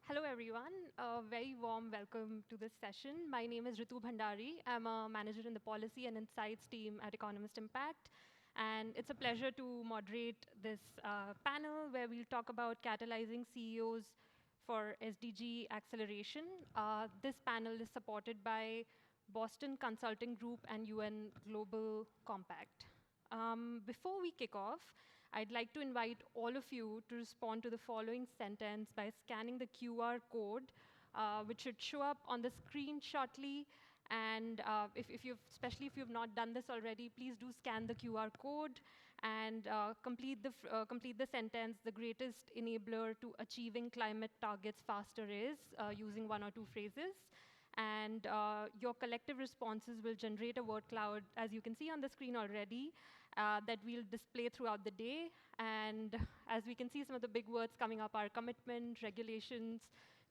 Hello, everyone. A very warm welcome to this session. My name is Ritu Bhandari. I'm a manager in the Policy and Insights team at Economist Impact. And it's a pleasure to moderate this panel where we'll talk about catalyzing CEOs for SDG acceleration. This panel is supported by Boston Consulting Group and UN Global Compact. Before we kick off, I'd like to invite all of you to respond to the following sentence by scanning the QR code, which should show up on the screen shortly. And especially if you've not done this already, please do scan the QR code and complete the sentence. The greatest enabler to achieving climate targets faster is using one or two phrases. And your collective responses will generate a word cloud, as you can see on the screen already, that we'll display throughout the day. And as we can see, some of the big words coming up are commitment, regulations,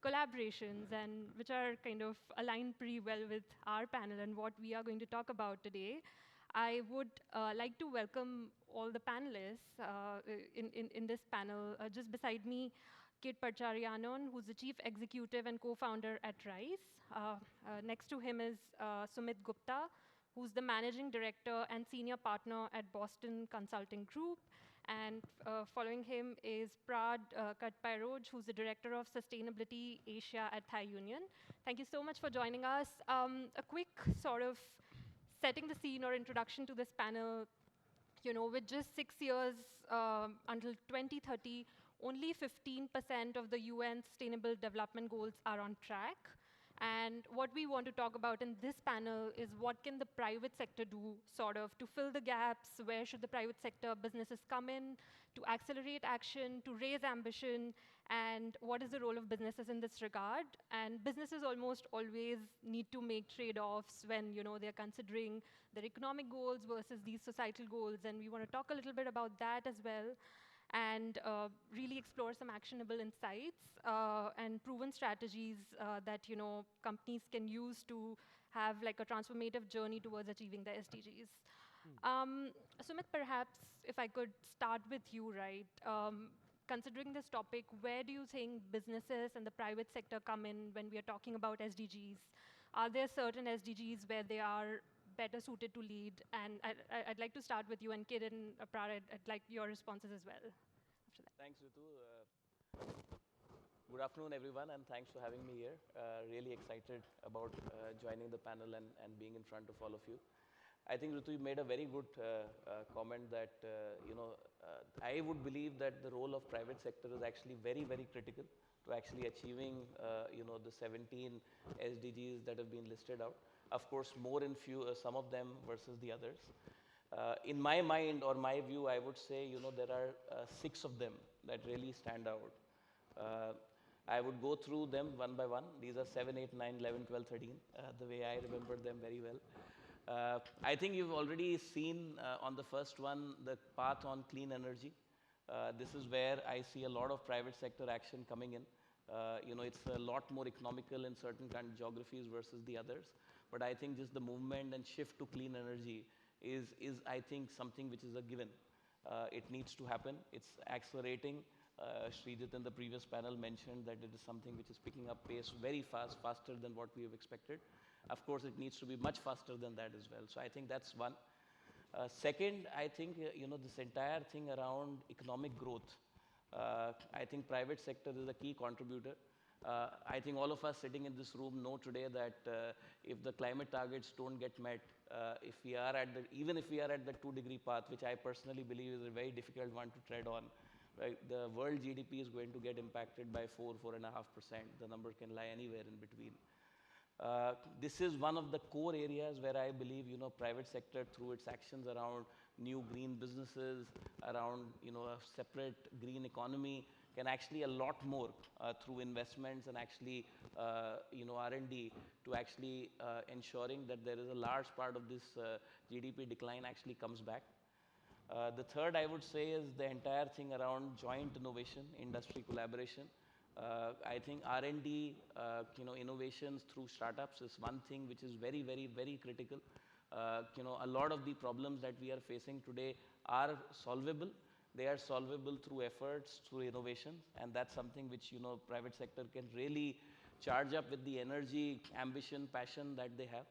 collaborations, and which are kind of aligned pretty well with our panel and what we are going to talk about today. I would like to welcome all the panelists in this panel. Just beside me, Kate Parcharianon, who's the chief executive and co-founder at RISE. Next to him is Sumit Gupta, who's the managing director and senior partner at Boston Consulting Group. And following him is Prad Katpairoj, who's the director of sustainability Asia at Thai Union. Thank you so much for joining us. A quick sort of setting the scene or introduction to this panel. With just 6 years until 2030, only 15% of the UN Sustainable Development Goals are on track. And what we want to talk about in this panel is what can the private sector do, sort of, to fill the gaps, where should the private sector businesses come in, to accelerate action, to raise ambition, and what is the role of businesses in this regard. And businesses almost always need to make trade-offs when they're considering their economic goals versus these societal goals, and we want to talk a little bit about that as well, and really explore some actionable insights and proven strategies that companies can use to have like a transformative journey towards achieving the SDGs. Sumit, perhaps if I could start with you, right? Considering this topic, where do you think businesses and the private sector come in when we are talking about SDGs? Are there certain SDGs where they are better suited to lead? And I'd like to start with you, and Kid and Prad, I'd like your responses as well after that. Thanks, Ritu. Good afternoon, everyone, and thanks for having me here. Really excited about joining the panel and being in front of all of you. I think, Ritu, you made a very good comment that, I would believe that the role of private sector is actually very, very critical to actually achieving, the 17 SDGs that have been listed out. Of course, more in some of them versus the others. In my mind or my view, I would say, there are 6 of them that really stand out. I would go through them one by one. These are 7, 8, 9, 11, 12, 13, the way I remember them very well. I think you've already seen on the first one, the path on clean energy. This is where I see a lot of private sector action coming in. It's a lot more economical in certain kind of geographies versus the others. But I think just the movement and shift to clean energy is I think, something which is a given. It needs to happen. It's accelerating. Srijit in the previous panel mentioned that it is something which is picking up pace very fast, faster than what we have expected. Of course, it needs to be much faster than that as well. So I think that's one. Second, I think, this entire thing around economic growth. I think private sector is a key contributor. I think all of us sitting in this room know today that if the climate targets don't get met, even if we are at the 2-degree path, which I personally believe is a very difficult one to tread on, right? The world GDP is going to get impacted by 4.5%. The number can lie anywhere in between. This is one of the core areas where I believe, private sector through its actions around new green businesses, around, a separate green economy, can actually a lot more through investments and actually, R&D to actually ensuring that there is a large part of this GDP decline actually comes back. The third, I would say, is the entire thing around joint innovation, industry collaboration. I think R&D, innovations through startups is one thing which is very, very, very critical. A lot of the problems that we are facing today are solvable, They are solvable through efforts, through innovation, and that's something which private sector can really charge up with the energy, ambition, passion that they have.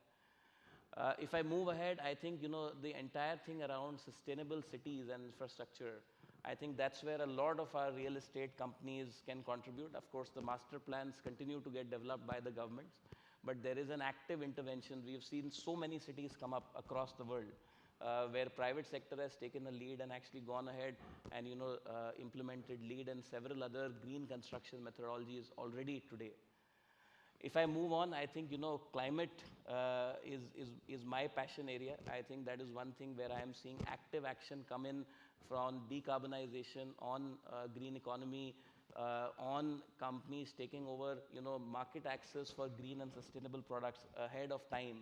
If I move ahead, I think the entire thing around sustainable cities and infrastructure. I think that's where a lot of our real estate companies can contribute. Of course, the master plans continue to get developed by the governments, but there is an active intervention. We've seen so many cities come up across the world where private sector has taken a lead and actually gone ahead and implemented LEED and several other green construction methodologies already today. If I move on, I think climate is my passion area. I think that is one thing where I am seeing active action come in from decarbonization on green economy, on companies taking over market access for green and sustainable products ahead of time,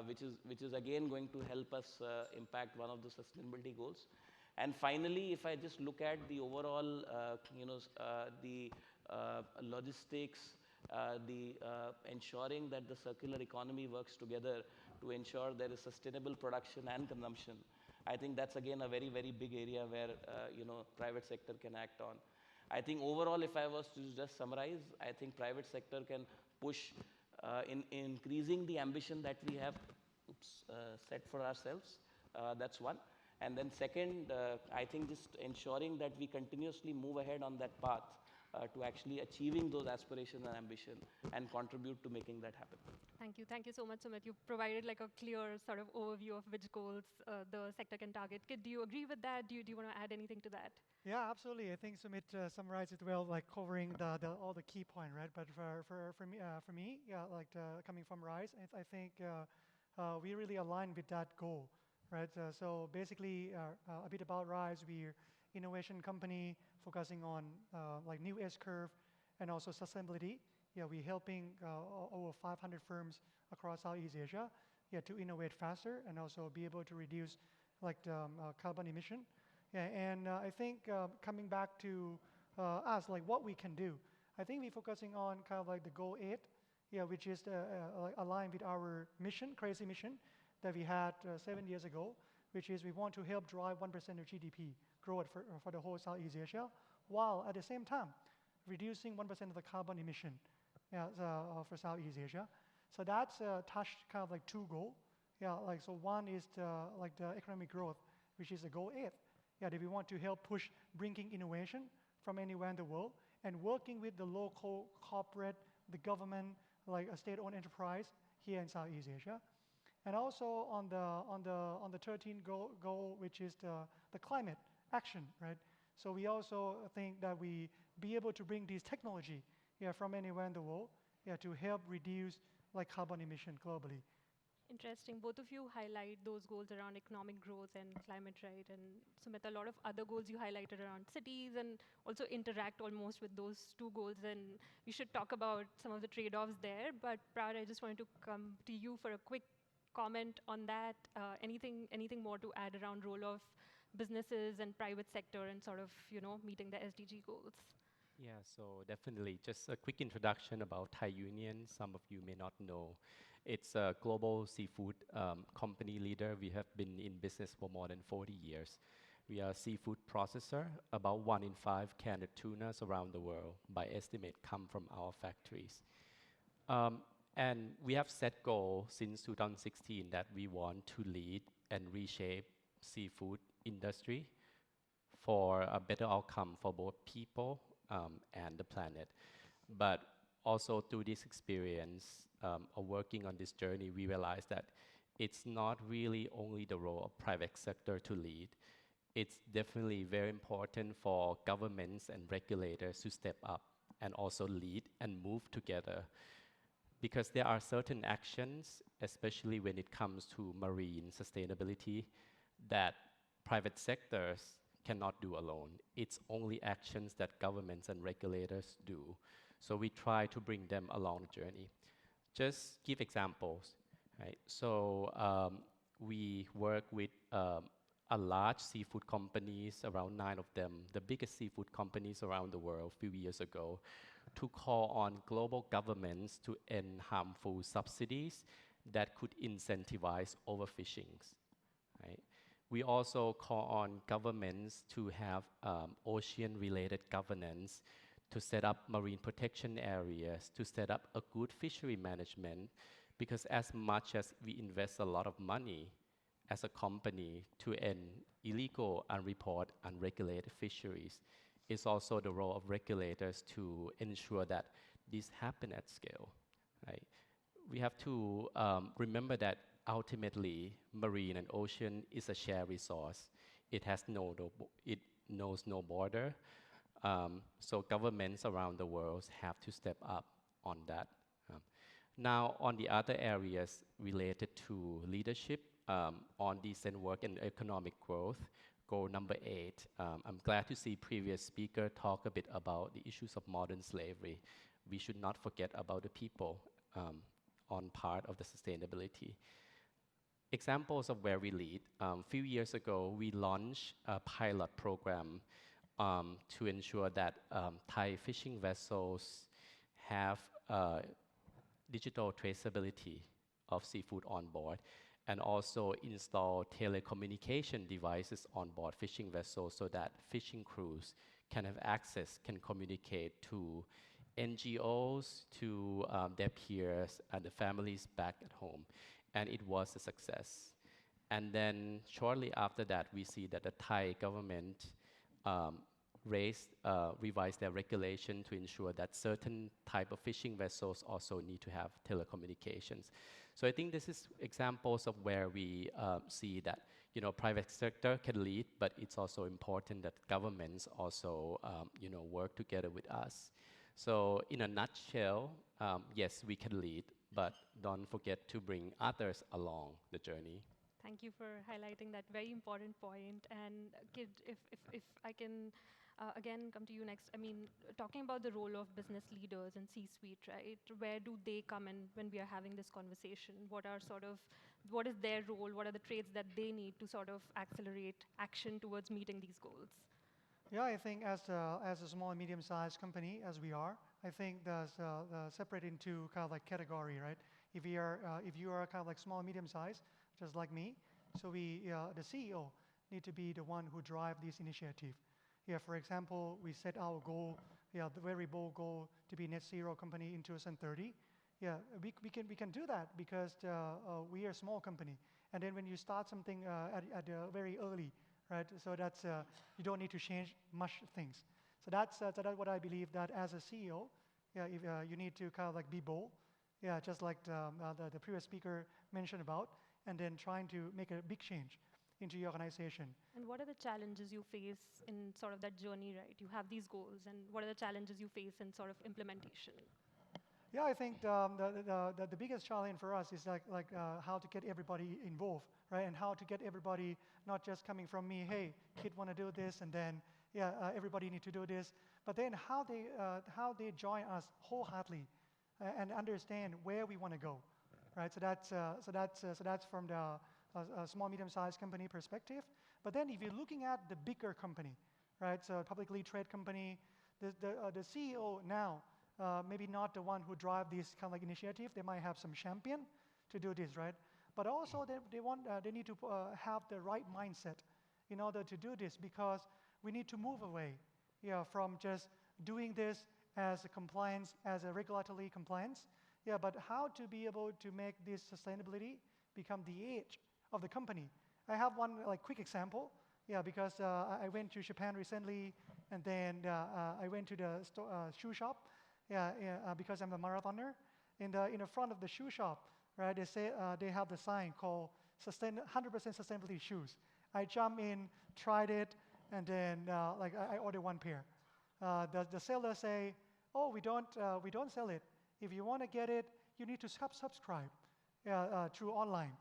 which is again going to help us impact one of the sustainability goals. And finally, if I just look at the overall, the logistics, the ensuring that the circular economy works together to ensure there is sustainable production and consumption. I think that's again a very, very big area where private sector can act on. I think overall, if I was to just summarize, I think private sector can push in increasing the ambition that we have set for ourselves. That's one. And then second, I think just ensuring that we continuously move ahead on that path to actually achieving those aspirations and ambition and contribute to making that happen. Thank you. Thank you so much, Sumit. You provided like a clear sort of overview of which goals the sector can target. Do you agree with that? Do you want to add anything to that? Yeah, absolutely. I think Sumit summarized it well, like covering all the key point, right? But for me, yeah, like coming from Rise, I think we really align with that goal, right? So basically, a bit about Rise, we're innovation company focusing on like new S-curve and also sustainability. Yeah, we're helping over 500 firms across Southeast Asia, yeah, to innovate faster and also be able to reduce like carbon emission. Yeah, and I think coming back to us, like what we can do, I think we're focusing on kind of like the goal 8, yeah, which is like aligned with our mission, crazy mission that we had 7 years ago, which is we want to help drive 1% of GDP growth for the whole Southeast Asia, while at the same time reducing 1% of the carbon emission for Southeast Asia. So that's touched kind of like 2 goals. Yeah, like so one is like the economic growth, which is the goal 8. Yeah, that we want to help push bringing innovation from anywhere in the world and working with the local corporate, the government, like a state-owned enterprise here in Southeast Asia. And also on the 13th goal, which is the climate action, right? So we also think that we be able to bring this technology, yeah, from anywhere in the world, yeah, to help reduce like carbon emission globally. Interesting. Both of you highlight those goals around economic growth and climate, right? And Sumit, a lot of other goals you highlighted around cities and also interact almost with those 2 goals. And we should talk about some of the trade-offs there. But Prad, I just wanted to come to you for a quick comment on that. Anything more to add around role of businesses and private sector and sort of meeting the SDG goals? Yeah, so definitely. Just a quick introduction about Thai Union. Some of you may not know. It's a global seafood company leader. We have been in business for more than 40 years. We are a seafood processor. About 1 in 5 canned tunas around the world, by estimate, come from our factories. And we have set goal since 2016 that we want to lead and reshape seafood industry for a better outcome for both people and the planet. But also through this experience of working on this journey, we realized that it's not really only the role of private sector to lead. It's definitely very important for governments and regulators to step up and also lead and move together. Because there are certain actions, especially when it comes to marine sustainability, that private sectors cannot do alone. It's only actions that governments and regulators do. So we try to bring them along the journey. Just give examples, right? So we work with a large seafood companies, around 9 of them, the biggest seafood companies around the world a few years ago, to call on global governments to end harmful subsidies that could incentivize overfishing, right? We also call on governments to have ocean-related governance, to set up marine protection areas, to set up a good fishery management, because as much as we invest a lot of money as a company to end illegal, unreported, unregulated fisheries, it's also the role of regulators to ensure that this happen at scale, right? We have to remember that ultimately marine and ocean is a shared resource. It has it knows no border. So governments around the world have to step up on that. Now, on the other areas related to leadership, on decent work and economic growth, goal number 8, I'm glad to see previous speaker talk a bit about the issues of modern slavery. We should not forget about the people on part of the sustainability. Examples of where we lead. A few years ago, we launched a pilot program to ensure that Thai fishing vessels have digital traceability of seafood on board, and also install telecommunication devices on board fishing vessels so that fishing crews can have access, can communicate to NGOs, to their peers and the families back at home. And it was a success. And then shortly after that, we see that the Thai government revised their regulation to ensure that certain type of fishing vessels also need to have telecommunications. So I think this is examples of where we see that private sector can lead, but it's also important that governments also work together with us. So in a nutshell, yes, we can lead, but don't forget to bring others along the journey. Thank you for highlighting that very important point. And Kid, if I can again come to you next. I mean, talking about the role of business leaders and C-suite, right? Where do they come in when we are having this conversation? What is their role? What are the traits that they need to sort of accelerate action towards meeting these goals? Yeah, I think as a small and medium-sized company, as we are, I think there's separate into kind of like category, right? If you are kind of like small and medium-sized, just like me, so the CEO need to be the one who drive this initiative. Yeah, for example, we set our goal, the very bold goal to be net zero company in 2030. Yeah, we can do that because we are a small company. And then when you start something at very early, right? So that's you don't need to change much things. So that's what I believe, that as a CEO, if, you need to kind of like be bold, just like the previous speaker mentioned about, and then trying to make a big change into your organization. And what are the challenges you face in sort of that journey, right? You have these goals, and what are the challenges you face in sort of implementation? Yeah, I think the biggest challenge for us is like how to get everybody involved, right? And how to get everybody not just coming from me, hey, kid want to do this, and then everybody need to do this, but then how they join us wholeheartedly and understand where we want to go, right? So that's from the small medium-sized company perspective. But then if you're looking at the bigger company, right? So publicly traded company, the CEO now. Maybe not the one who drive this kind of like initiative. They might have some champion to do this, right? But also they need to have the right mindset in order to do this, because we need to move away, from just doing this as a compliance, as a regulatory compliance, but how to be able to make this sustainability become the edge of the company. I have one like quick example, because I went to Japan recently, and then I went to the shoe shop. Because I'm a marathoner. In the front of the shoe shop, right? They say they have the sign called 100% sustainability shoes. I jump in, tried it, and then I ordered one pair. The seller say, "Oh, we don't sell it. If you want to get it, you need to subscribe through online."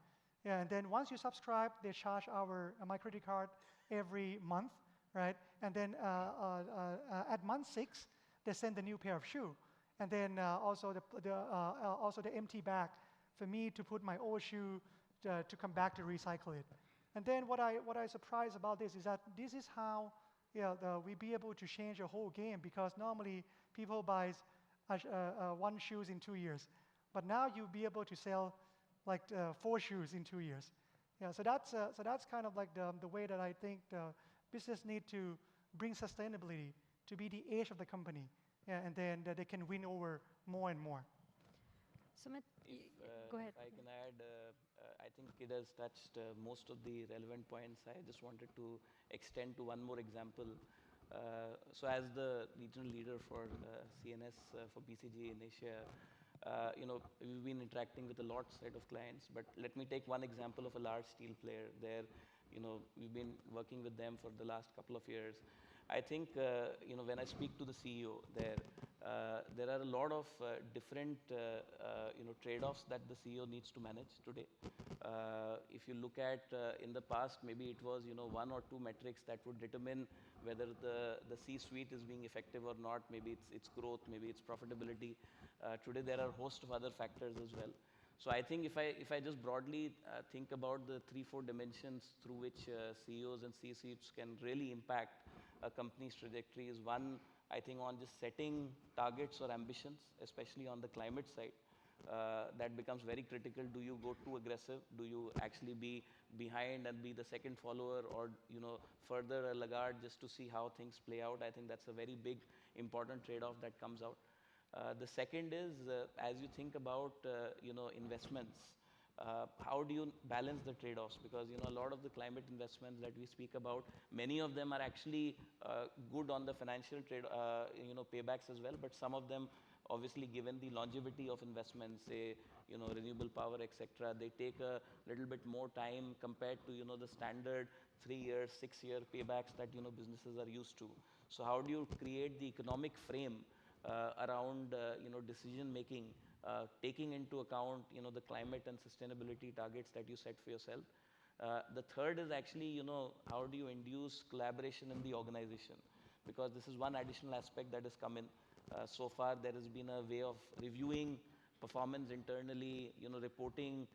And then once you subscribe, they charge my credit card every month, right? And then at month 6. They send a new pair of shoe, and then also the empty bag for me to put my old shoe to come back to recycle it. And then what I surprised about this is that this is how we be able to change a whole game, because normally people buys one shoes in 2 years, but now you'll be able to sell like 4 shoes in 2 years. Yeah, so that's kind of like the way that I think the business need to bring sustainability to be the edge of the company, yeah, and then that they can win over more and more. Sumit, If, go ahead. if I can add, I think Kid has touched most of the relevant points. I just wanted to extend to one more example. So as the regional leader for CNS for BCG in Asia, we've been interacting with a lot set of clients, but let me take one example of a large steel player there. We've been working with them for the last couple of years. I think, when I speak to the CEO there are a lot of different, trade-offs that the CEO needs to manage today. If you look at in the past, maybe it was, one or two metrics that would determine whether the C-suite is being effective or not. Maybe it's growth, maybe it's profitability. Today there are a host of other factors as well. So I think if I just broadly think about the 3-4 dimensions through which CEOs and C-suites can really impact a company's trajectory is one, I think, on just setting targets or ambitions, especially on the climate side. That becomes very critical. Do you go too aggressive? Do you actually be behind and be the second follower, or further a laggard just to see how things play out? I think that's a very big, important trade-off that comes out. The second is, as you think about investments, how do you balance the trade-offs? Because a lot of the climate investments that we speak about, many of them are actually good on the financial trade, paybacks as well. But some of them, obviously, given the longevity of investments, say renewable power, etc., they take a little bit more time compared to the standard 3-year, 6-year paybacks that businesses are used to. So how do you create the economic frame around decision making, taking into account the climate and sustainability targets that you set for yourself? The third is actually how do you induce collaboration in the organization? Because this is one additional aspect that has come in. So far there has been a way of reviewing performance internally, reporting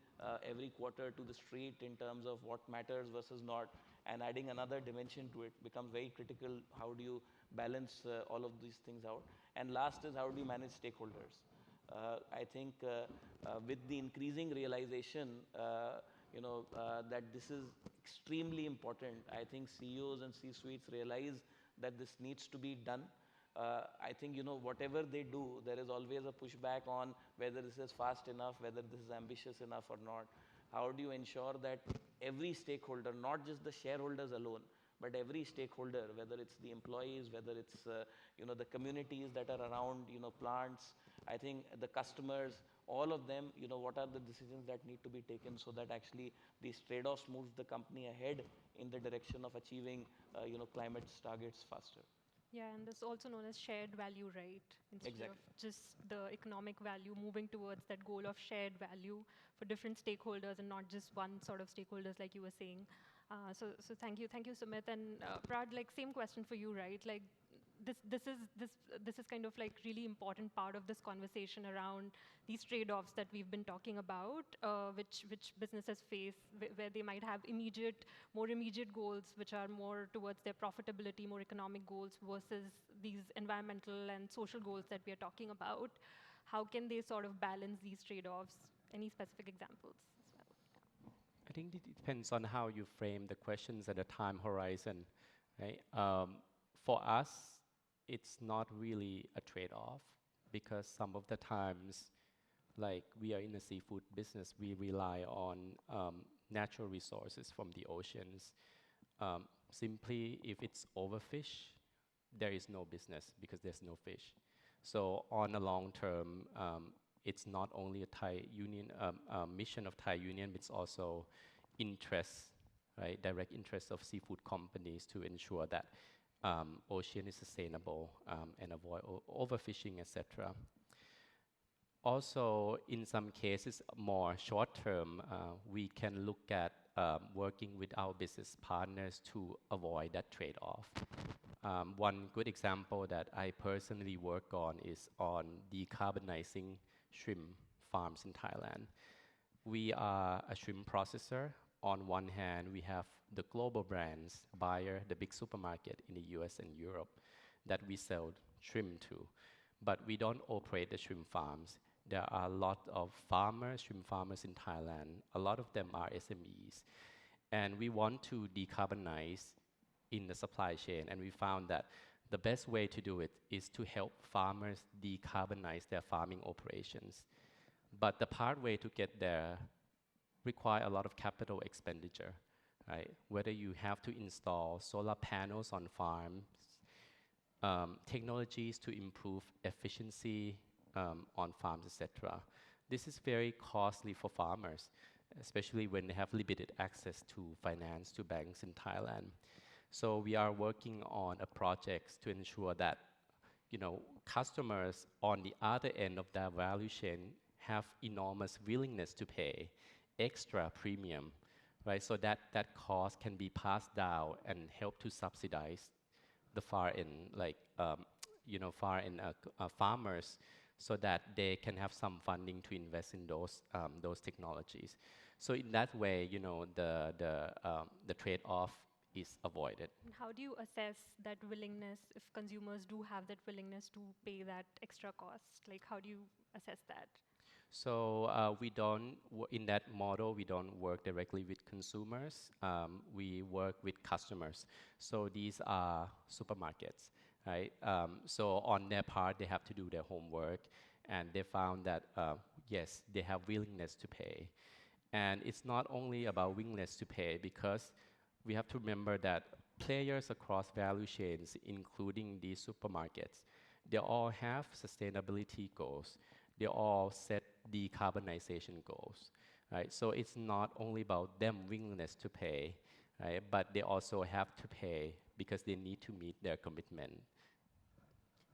every quarter to the street in terms of what matters versus not, and adding another dimension to it becomes very critical. How do you balance all of these things out? And last is, how do you manage stakeholders? I think with the increasing realization, that this is extremely important. I think CEOs and C-suites realize that this needs to be done. I think whatever they do, there is always a pushback on whether this is fast enough, whether this is ambitious enough or not. How do you ensure that every stakeholder, not just the shareholders alone, but every stakeholder, whether it's the employees, whether it's the communities that are around plants, I think the customers, all of them, what are the decisions that need to be taken so that actually these trade-offs moves the company ahead in the direction of achieving climate targets faster. Yeah, and this is also known as shared value, right? Instead Exactly. of just the economic value, moving towards that goal of shared value for different stakeholders and not just one sort of stakeholders, like you were saying. So thank you, Sumit. And Prad, like same question for you, right? Like this is kind of like really important part of this conversation around these trade-offs that we've been talking about, which businesses face, where they might have more immediate goals, which are more towards their profitability, more economic goals versus these environmental and social goals that we are talking about. How can they sort of balance these trade-offs? Any specific examples as well? I think it depends on how you frame the questions and the time horizon, right? For us, it's not really a trade-off because some of the times, like we are in the seafood business, we rely on natural resources from the oceans. Simply, if it's overfish, there is no business because there's no fish. So on a long term, it's not only a Thai Union mission of Thai Union, but it's also interest, right? Direct interest of seafood companies to ensure that ocean is sustainable and avoid overfishing, etc. Also, in some cases, more short term, we can look at working with our business partners to avoid that trade-off. One good example that I personally work on is on decarbonizing shrimp farms in Thailand. We are a shrimp processor. On one hand, we have the global brands, Bayer, the big supermarket in the US and Europe that we sell shrimp to, but we don't operate the shrimp farms. There are a lot of farmers, shrimp farmers in Thailand. A lot of them are SMEs. And we want to decarbonize in the supply chain. And we found that the best way to do it is to help farmers decarbonize their farming operations. But the part way to get there require a lot of capital expenditure, right? Whether you have to install solar panels on farms, technologies to improve efficiency on farms, etc. This is very costly for farmers, especially when they have limited access to finance to banks in Thailand. So we are working on a project to ensure that customers on the other end of the value chain have enormous willingness to pay extra premium, right? So that cost can be passed down and help to subsidize the far end, like far end farmers, so that they can have some funding to invest in those technologies. So in that way, the trade-off is avoided. And how do you assess that willingness if consumers do have that willingness to pay that extra cost? Like, how do you assess that? So we don't, in that model, we don't work directly with consumers. We work with customers. So these are supermarkets, right? So on their part, they have to do their homework, and they found that, yes, they have willingness to pay. And it's not only about willingness to pay, because we have to remember that players across value chains, including these supermarkets, they all have sustainability goals. They all set decarbonization goals, right? So it's not only about them willingness to pay, right? But they also have to pay because they need to meet their commitment.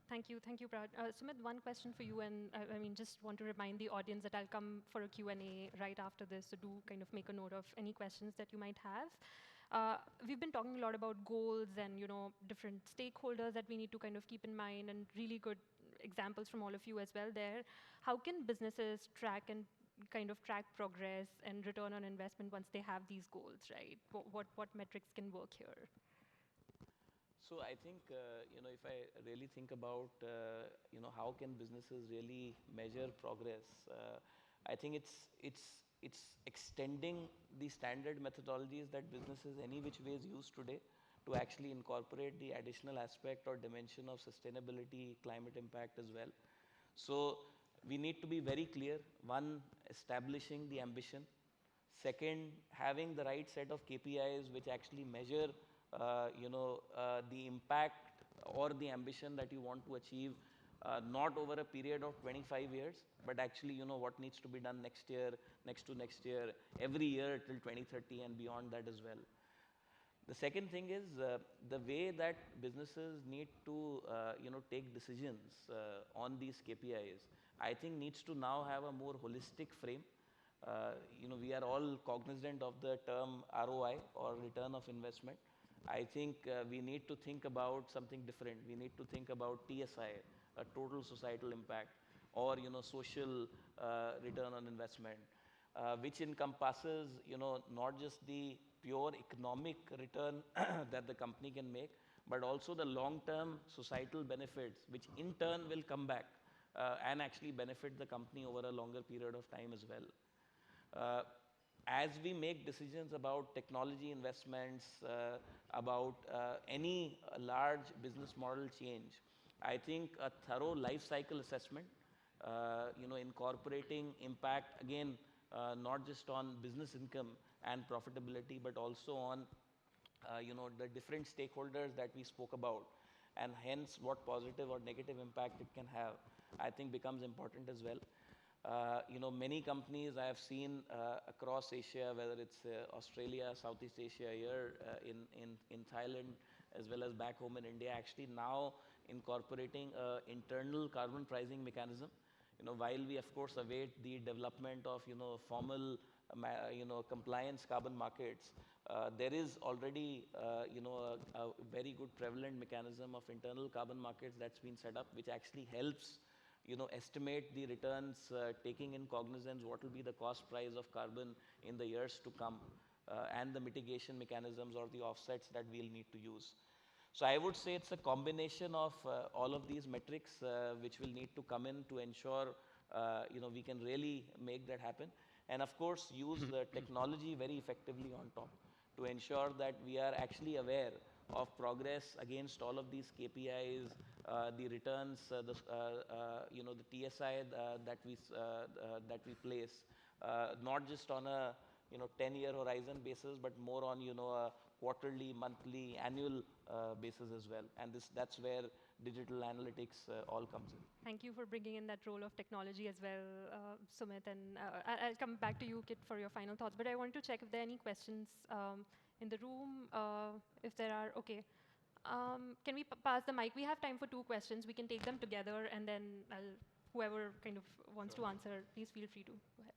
Thank you, Prad. Sumit, one question for you, and I mean, just want to remind the audience that I'll come for a Q&A right after this, so do kind of make a note of any questions that you might have. We've been talking a lot about goals and different stakeholders that we need to kind of keep in mind, and really good examples from all of you as well there. How can businesses track progress and return on investment once they have these goals, right? What metrics can work here? So I think, if I really think about, how can businesses really measure progress, I think it's extending the standard methodologies that businesses any which ways use today to actually incorporate the additional aspect or dimension of sustainability, climate impact as well. So we need to be very clear. One, establishing the ambition. Second, having the right set of KPIs which actually measure the impact or the ambition that you want to achieve, not over a period of 25 years, but actually, what needs to be done next year, next to next year, every year till 2030 and beyond that as well. The second thing is the way that businesses need to, take decisions on these KPIs, I think needs to now have a more holistic frame. We are all cognizant of the term ROI, or return of investment. I think we need to think about something different. We need to think about TSI, a total societal impact, or social return on investment, which encompasses not just the pure economic return that the company can make, but also the long-term societal benefits, which in turn will come back and actually benefit the company over a longer period of time as well. As we make decisions about technology investments, about any large business model change, I think a thorough life cycle assessment, incorporating impact, again, not just on business income and profitability, but also on, the different stakeholders that we spoke about, and hence what positive or negative impact it can have, I think becomes important as well. Many companies I have seen across Asia, whether it's Australia, Southeast Asia, here in Thailand, as well as back home in India, actually now incorporating internal carbon pricing mechanism. While we of course await the development of formal compliance carbon markets, there is already a very good prevalent mechanism of internal carbon markets that's been set up, which actually helps estimate the returns, taking in cognizance what will be the cost price of carbon in the years to come, and the mitigation mechanisms or the offsets that we'll need to use. So I would say it's a combination of all of these metrics which will need to come in to ensure we can really make that happen, and of course use the technology very effectively on top. to ensure that we are actually aware of progress against all of these KPIs, the returns, the TSI that we place, not just on a 10-year horizon basis, but more on a quarterly, monthly, annual basis as well. And that's where digital analytics all comes in. Thank you for bringing in that role of technology as well, Sumit. And I'll come back to you, Kit, for your final thoughts. But I want to check if there are any questions in the room. If there are, okay. Can we pass the mic? We have time for 2 questions. We can take them together, and then whoever kind of wants to answer, please feel free to go ahead.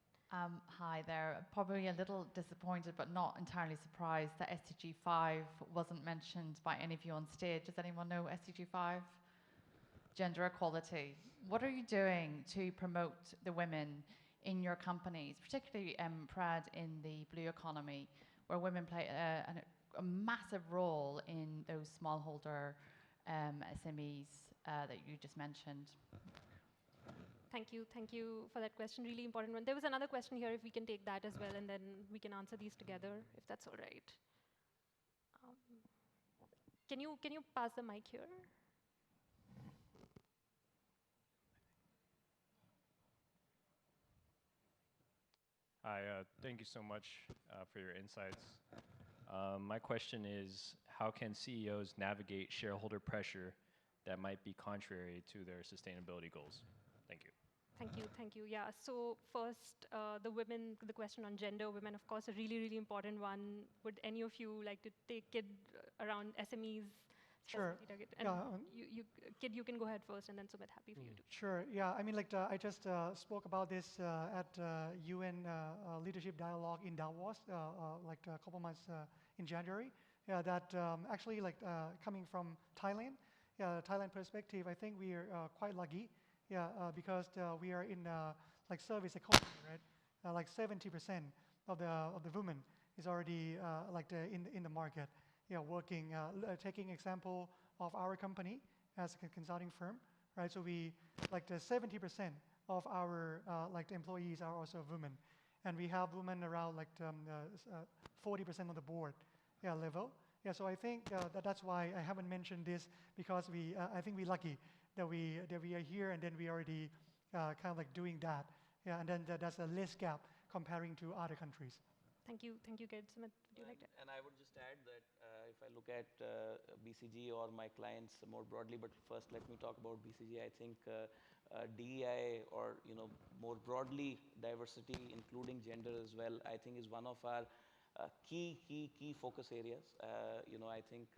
Hi there. Probably a little disappointed, but not entirely surprised that SDG 5 wasn't mentioned by any of you on stage. Does anyone know SDG 5? Gender equality. What are you doing to promote the women in your companies, particularly Prad in the blue economy, where women play a massive role in those smallholder SMEs that you just mentioned? Thank you for that question. Really important one. There was another question here, if we can take that as well, and then we can answer these together, if that's all right. Can you pass the mic here? Hi, thank you so much for your insights. My question is, how can CEOs navigate shareholder pressure that might be contrary to their sustainability goals? Thank you. Thank you. Yeah, so first, the question on gender, women, of course, a really, really important one. Would any of you like to take it around SMEs? Sure. And Kid, you can go ahead first, and then Sumit, happy for you to. Sure. Yeah. I mean, I just spoke about this at UN Leadership Dialogue in Davos, a couple months in January. Yeah, that actually, coming from Thailand, Thailand perspective, I think we are quite lucky. Yeah, because we are in service economy, right? 70% of the women is already in the market. Yeah, working, taking example of our company as a consulting firm, right? So we 70% of our employees are also women, and we have women around 40% of the board, level. Yeah, so I think that's why I haven't mentioned this, because I think we're lucky that we are here, and then we already kind of doing that. Yeah, and then that's a less gap comparing to other countries. Thank you, Kid. Sumit, would you like to? And I would just add that if I look at BCG or my clients more broadly, but first let me talk about BCG. I think DEI, or more broadly diversity, including gender as well, I think is one of our key focus areas. I think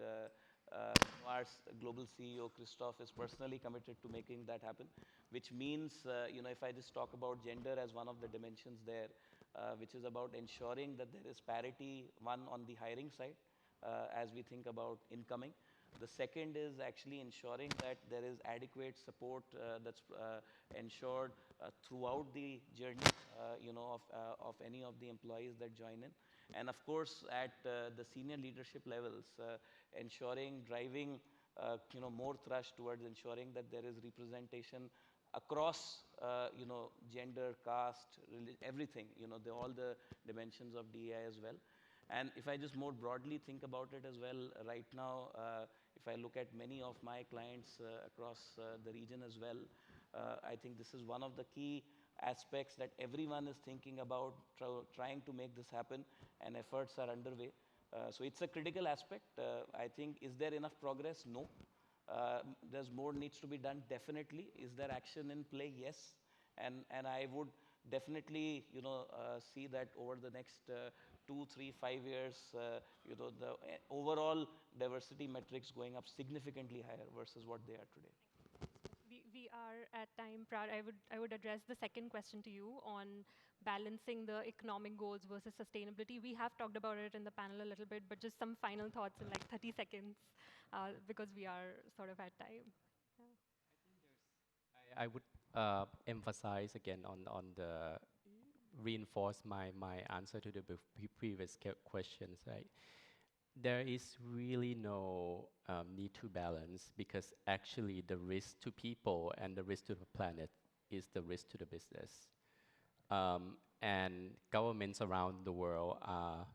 our global CEO Christoph is personally committed to making that happen, which means if I just talk about gender as one of the dimensions there, which is about ensuring that there is parity, one, on the hiring side, as we think about incoming. The second is actually ensuring that there is adequate support that's ensured throughout the journey of any of the employees that join in. And of course, at the senior leadership levels, ensuring, driving more thrust towards ensuring that there is representation across gender, caste, everything, all the dimensions of DEI as well. And if I just more broadly think about it as well, right now, if I look at many of my clients across the region as well, I think this is one of the key aspects that everyone is thinking about, trying to make this happen, and efforts are underway. So it's a critical aspect. I think, is there enough progress? No. There's more needs to be done, definitely. Is there action in play? Yes. And I would definitely see that over the next 2, 3, 5 years, the overall diversity metrics going up significantly higher versus what they are today. We are at time, Prad. I would address the second question to you on balancing the economic goals versus sustainability. We have talked about it in the panel a little bit, but just some final thoughts in 30 seconds, because we are sort of at time. I would emphasize again on the reinforce my answer to the previous questions, right? There is really no need to balance, because actually the risk to people and the risk to the planet is the risk to the business. And governments around the world are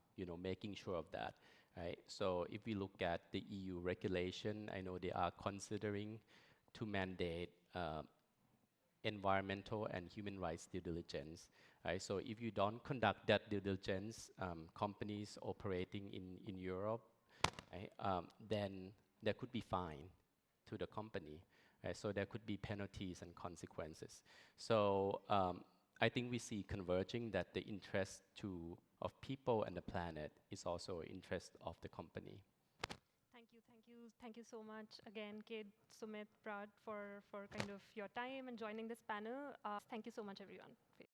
making sure of that, right? So if we look at the EU regulation, I know they are considering to mandate environmental and human rights due diligence, right? So if you don't conduct that due diligence, companies operating in Europe, right, then there could be fine to the company, right? So there could be penalties and consequences. So I think we see converging that the interest of people and the planet is also interest of the company. Thank you so much again, Kid, Sumit, Prad, for kind of your time and joining this panel. Thank you so much, everyone, for your